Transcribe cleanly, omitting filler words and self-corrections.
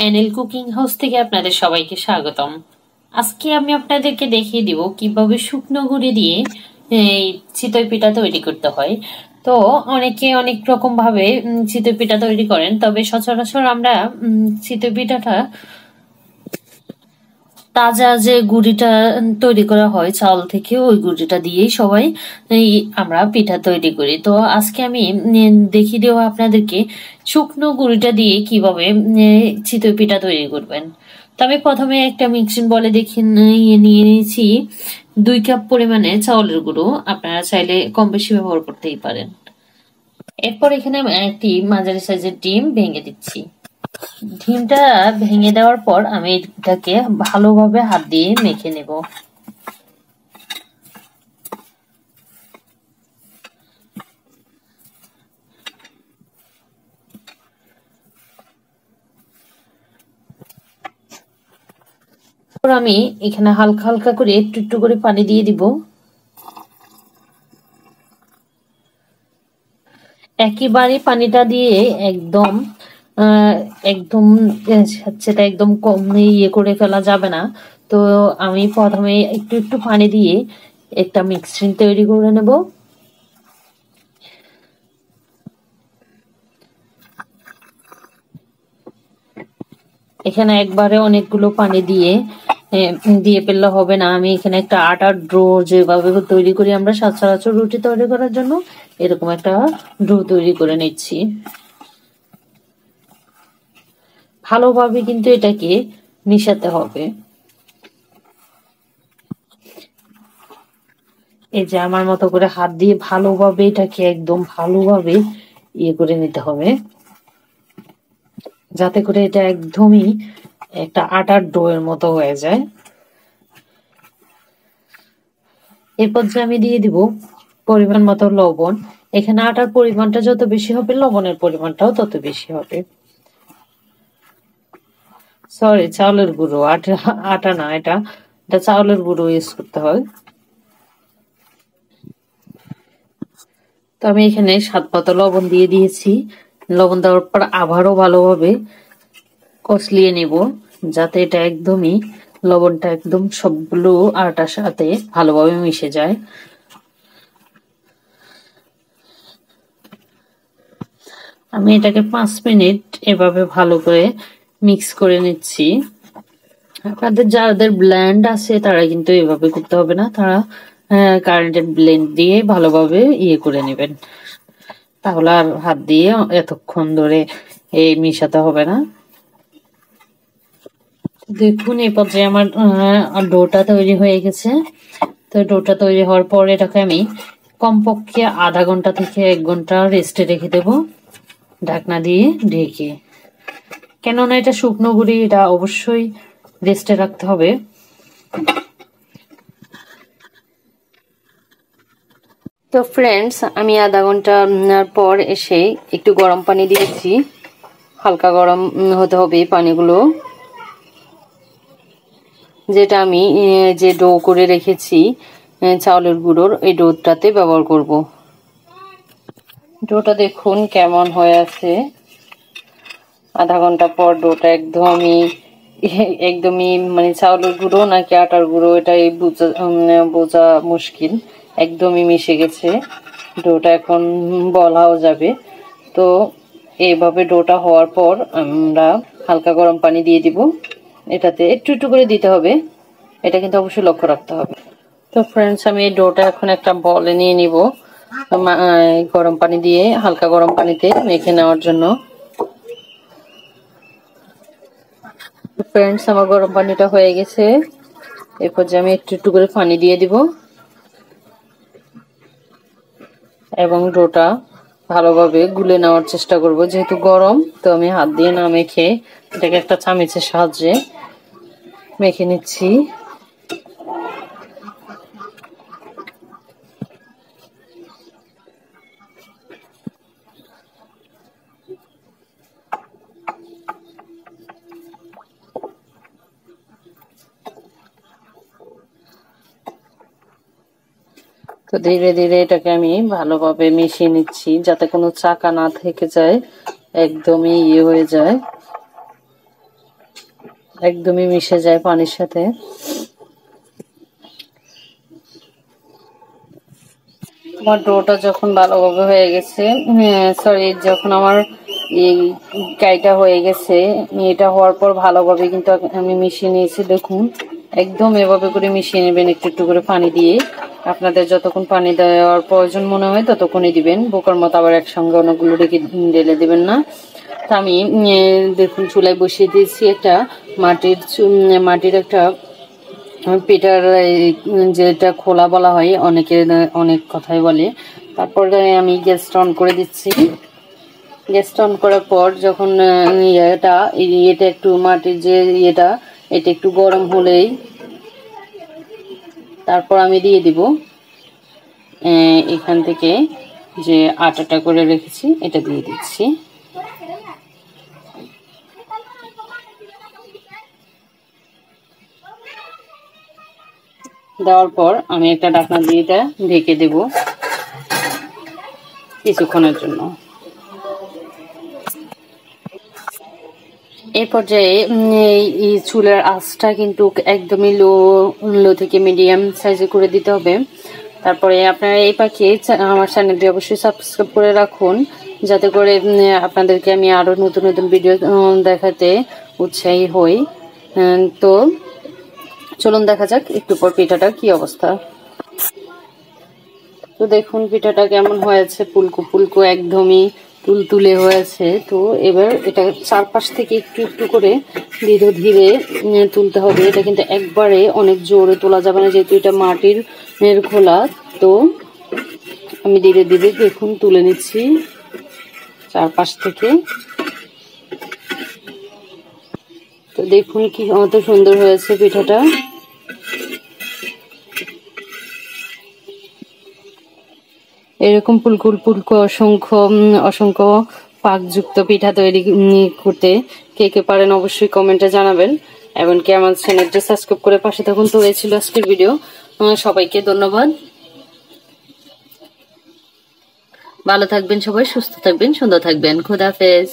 NL cooking house থেকে আপনাদের সবাইকে স্বাগতম। আজকে আমি আপনাদেরকে দেখিয়ে দিব কিভাবে শুকনো গুঁড়ি দিয়ে এই চিতই পিঠা তৈরি করতে হয়। তো অনেকে অনেক রকম ভাবে চিতই পিঠা তৈরি করেন, তবে সচরাচর আমরা চিতই পিঠাটা তাজা যে গুঁড়িটা তৈরি করা হয় চাউল থেকে, ওই গুঁড়িটা দিয়েই সবাই আমরা পিঠা তৈরি করি। তো আজকে আমি দেখিয়ে দেবো আপনাদেরকে শুকনো গুঁড়িটা দিয়ে কিভাবে চিতই পিঠা তৈরি করবেন। তো আমি প্রথমে একটা মিক্সিং বলে নিয়ে নিয়েছি 2 কাপ পরিমাণে চাউলের গুঁড়ো। আপনারা চাইলে কম বেশি ব্যবহার করতেই পারেন। এরপর এখানে একটি মাঝারি সাইজের ডিম ভেঙে দিচ্ছি। ডিমটা ভেঙে দেওয়ার পর আমি এটাকে ভালোভাবে হাত দিয়ে মেখে নেব। আমি এখানে হালকা হালকা করে একটু একটু করে পানি দিয়ে দিব। একেবারে পানিটা দিয়ে একদম একদম সেটা একদম কম করে ফেলা যাবে না। তো আমি প্রথমে একটু একটু পানি দিয়ে একটা মিক্সিং তৈরি করে নেব। এখানে একবারে অনেকগুলো পানি দিয়ে ফেললে হবে না। আমি এখানে একটা আটার ডো যেভাবে তৈরি করি আমরা সচরাচর রুটি তৈরি করার জন্য, এরকম একটা ডো তৈরি করে নিচ্ছি। ভালোভাবে কিন্তু এটাকে মিশাতে হবে। এই যে আমার মতো করে হাত দিয়ে ভালোভাবে এটাকে একদম ভালোভাবে করে নিতে হবে, যাতে করে এটা একদমই একটা আটার ডো এর মতো হয়ে যায়। এরপর যে আমি দিয়ে দিব পরিমাণ মতো লবণ। এখানে আটার পরিমাণটা যত বেশি হবে লবণের পরিমাণটাও তত বেশি হবে। সরি, চাউলের গুঁড়ো, আটা না, এটা চাউলের গুঁড়ো ইউজ করতে হয়। তো আমি এখানে স্বাদ মতো লবণ দিয়ে দিয়েছি। লবণ দেওয়ার পর আবারও ভালোভাবে কষলিয়ে নেব, যাতে এটা একদমই লবণটা একদম সবগুলো আটার সাথে ভালোভাবে মিশে যায়। আমি এটাকে 5 মিনিট এভাবে ভালো করে মিক্স করে নিচ্ছি। আপনাদের যাদের ব্লেন্ড আছে তারা কিন্তু এভাবে করতে হবে না, তারা কারেন্টের ব্লেন্ড দিয়ে ভালোভাবে করে নেবেন, তাহলে আর হাত দিয়ে এতক্ষণ ধরে মিশাতে হবে না। দেখুন এই পর্যায়ে আমার ডোটা তৈরি হয়ে গেছে। তো ডোটা তৈরি হওয়ার পর এটাকে আমি কমপক্ষে আধা ঘন্টা থেকে 1 ঘন্টা রেস্টে রেখে দেব, ঢাকনা দিয়ে ঢেকে। কেননা এটা শুকনো গুঁড়ি, এটা অবশ্যই রেস্টে রাখতে হবে। তো ফ্রেন্ডস, আমি আধা ঘন্টা পর এসে একটু গরম পানি দিয়েছি। হালকা গরম হতে হবে পানিগুলো, যেটা আমি যে ডো করে রেখেছি চাউলের গুঁড়োর, এই ডোটাতে ব্যবহার করব। ডোটা দেখুন কেমন হয়ে আছে। আধা ঘন্টা পর ডোটা একদমই মানে চাউলের গুঁড়ো নাকি আটার গুঁড়ো এটাই বোঝা মুশকিল। একদমই মিশে গেছে ডোটা, এখন বলাও যাবে। তো এইভাবে ডোটা হওয়ার পর আমরা হালকা গরম পানি দিয়ে দিব। এটাতে একটু একটু করে দিতে হবে, এটা কিন্তু অবশ্যই লক্ষ্য রাখতে হবে। তো ফ্রেন্ডস, আমি এই ডোটা এখন একটা বলে নিয়ে নিব, গরম পানি দিয়ে হালকা গরম পানিতে মেখে নেওয়ার জন্য। ফ্রেন্ডস, আমার গরম পানিটা হয়ে গেছে। এরপর যে আমি একটু একটু করে পানি দিয়ে দিব এবং ডোটা ভালোভাবে গুলে নেওয়ার চেষ্টা করব। যেহেতু গরম, তো আমি হাত দিয়ে না মেখে এটাকে একটা চামচের সাহায্যে মেখে নিচ্ছি। তো ধীরে ধীরে এটাকে আমি ভালোভাবে মিশিয়ে নিচ্ছি, যাতে কোনো চাকা না থেকে যায়, একদমই হয়ে যায়। একদমই মিশে যায় পানির সাথে। আমার ডোটা যখন ভালোভাবে হয়ে গেছে, সরি, যখন আমার এই কাইটা হয়ে গেছে, এটা হওয়ার পর ভালোভাবে কিন্তু আমি মিশিয়ে নিয়েছি। দেখুন, একদম এভাবে করে মিশিয়ে নেবেন একটু একটু করে পানি দিয়ে। আপনাদের যতক্ষণ পানি দেওয়ার প্রয়োজন মনে হয় ততক্ষণই দিবেন, বোকার মতো আবার একসঙ্গে অনেকগুলো ঢেলে দিবেন না। তা আমি দেখুন চুলায় বসিয়ে দিয়েছি একটা মাটির একটা পিঠার যেটা খোলা বলা হয়, অনেকে অনেক কথাই বলে। তারপরে আমি গ্যাসটা অন করে দিচ্ছি। গ্যাসটা অন করার পর যখন এটা একটু মাটির যে এটা একটু গরম হলেই তারপর আমি দিয়ে দিব এখান থেকে যে আটাটা করে রেখেছি এটা দিয়ে দিচ্ছি। দেওয়ার পর আমি একটা ঢাকনা দিয়ে এটা ঢেকে দেব কিছুক্ষণের জন্য। এই পর্যায়ে এই চুলার আঁচটা কিন্তু একদমই লো থেকে মিডিয়াম সাইজে করে দিতে হবে। তারপরে আপনারা এই পাখি আমার চ্যানেলটি অবশ্যই সাবস্ক্রাইব করে রাখুন, যাতে করে আপনাদেরকে আমি আরো নতুন নতুন ভিডিও দেখাতে উৎসাহী হই। তো চলুন দেখা যাক একটু পর পিঠাটার কি অবস্থা। তো দেখুন পিঠাটা কেমন হয়েছে, পুলকো পুলকো একদমই তুলতুলে হয়েছে। তো এবার এটা চারপাশ থেকে একটু একটু করে ধীরে ধীরে তুলতে হবে। এটা কিন্তু একবারে অনেক জোরে তোলা যাবে না, যেহেতু এটা মাটির খোলা। তো আমি ধীরে ধীরে দেখুন তুলে নিচ্ছি চারপাশ থেকে। তো দেখুন কি কত সুন্দর হয়েছে পিঠাটা। এরকম পুলকুল পুলকো অসংখ্য পাকযুক্ত পিঠা তৈরি করতে কে কে পারেন অবশ্যই কমেন্টে জানাবেন, এমনকি আমার চ্যানেলটা সাবস্ক্রাইব করে পাশে থাকুন। তো এই ছিল আজকের ভিডিও। সবাইকে ধন্যবাদ। ভালো থাকবেন সবাই, সুস্থ থাকবেন, সুন্দর থাকবেন। খোদা হাফেজ।